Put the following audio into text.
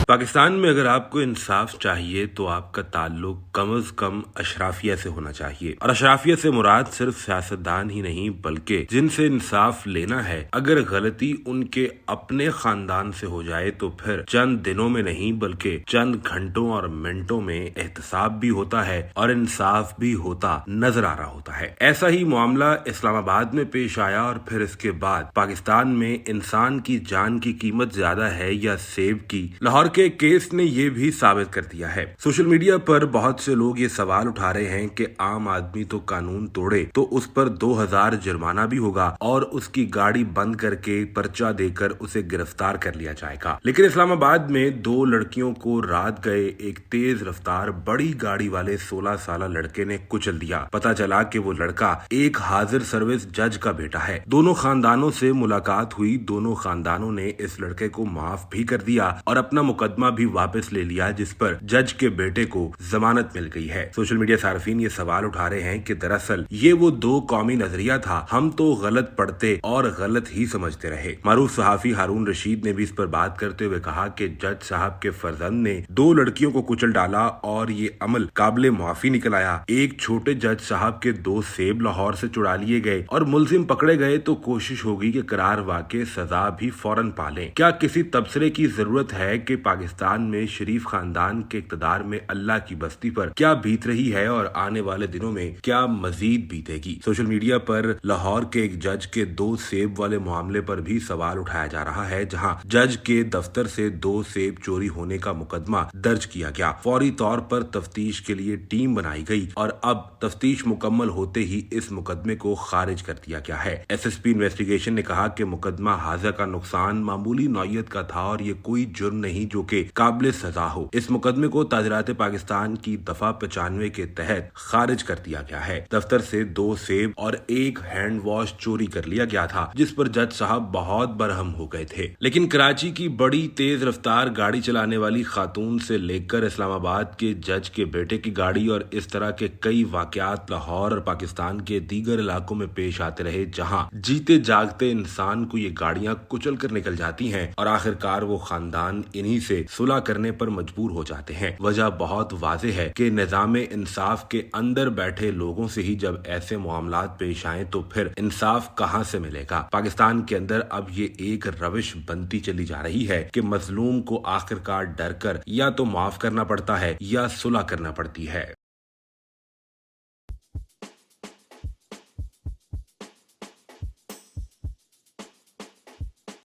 पाकिस्तान में अगर आपको इंसाफ चाहिए तो आपका ताल्लुक कम अज कम अशराफिया से होना चाहिए। और अशराफिया से मुराद सिर्फ सियासतदान ही नहीं बल्कि जिनसे इंसाफ लेना है, अगर गलती उनके अपने खानदान से हो जाए तो फिर चंद दिनों में नहीं बल्कि चंद घंटों और मिनटों में एहतसाब भी होता है और इंसाफ भी होता नजर आ रहा होता है। ऐसा ही मामला इस्लामाबाद में पेश आया और फिर इसके बाद पाकिस्तान में इंसान की जान की कीमत ज्यादा है या सेब की। लाहौर के केस ने ये भी साबित कर दिया है। सोशल मीडिया पर बहुत से लोग ये सवाल उठा रहे हैं कि आम आदमी तो कानून तोड़े तो उस पर 2000 जुर्माना भी होगा और उसकी गाड़ी बंद करके पर्चा देकर उसे गिरफ्तार कर लिया जाएगा। लेकिन इस्लामाबाद में 2 लड़कियों को रात गए एक तेज रफ्तार बड़ी गाड़ी वाले 16 साल लड़के ने कुचल दिया। पता चला कि वो लड़का एक हाजिर सर्विस जज का बेटा है। दोनों खानदानों से मुलाकात हुई, दोनों खानदानों ने इस लड़के को माफ भी कर दिया और अपना मुकदमा भी वापस ले लिया, जिस पर जज के बेटे को जमानत मिल गई है। सोशल मीडिया सार्फिन ये सवाल उठा रहे हैं कि दरअसल ये वो 2 कौमी नजरिया था, हम तो गलत पढ़ते और गलत ही समझते रहे। मारूफ सहाफी हारून रशीद ने भी इस पर बात करते हुए कहा कि जज साहब के फर्जंद ने 2 लड़कियों को कुचल डाला और ये अमल काबिले मुआफी निकल आया। एक छोटे जज साहब के 2 सेब लाहौर से चुरा लिए गए और मुलजिम पकड़े गए तो कोशिश होगी कि करार वाक़े सजा भी फौरन पालें। क्या किसी तबसरे की जरूरत है कि पाकिस्तान में शरीफ खानदान के इक़्तिदार में अल्लाह की बस्ती पर क्या बीत रही है और आने वाले दिनों में क्या मजीद बीतेगी। सोशल मीडिया पर लाहौर के एक जज के 2 सेब वाले मामले पर भी सवाल उठाया जा रहा है, जहां जज के दफ्तर से 2 सेब चोरी होने का मुकदमा दर्ज किया गया। फौरी तौर पर तफ्तीश के लिए टीम बनाई गई और अब तफ्तीश मुकम्मल होते ही इस मुकदमे को खारिज कर दिया गया है। SSP इन्वेस्टिगेशन ने कहा कि मुकदमा हाजा का नुकसान मामूली नौयत का था और ये कोई जुर्म नहीं जो कि काबिल सजा हो। इस मुकदमे को ताजरात पाकिस्तान की दफा 95 के तहत खारिज कर दिया गया है। दफ्तर से 2 सेब और एक हैंड वॉश चोरी कर लिया गया था, जिस पर जज साहब बहुत बरहम हो गए थे। लेकिन कराची की बड़ी तेज रफ्तार गाड़ी चलाने वाली खातून से लेकर इस्लामाबाद के जज के बेटे की गाड़ी और इस तरह के कई वाकयात लाहौर और पाकिस्तान के दीगर इलाकों में पेश आते रहे, जहां जीते जागते इंसान को ये गाड़ियां कुचल कर निकल जाती हैं और आखिरकार वो खानदान इन्हीं से सुलह करने पर मजबूर हो जाते हैं। वजह बहुत वाज़ेह है कि निज़ामे इंसाफ के अंदर बैठे लोगों से ही जब ऐसे मामलात पेश आए तो फिर इंसाफ कहां से मिलेगा। पाकिस्तान के अंदर अब ये एक रविश बनती चली जा रही है कि मजलूम को आखिरकार डर कर या तो माफ करना पड़ता है या सुलह करना पड़ती है।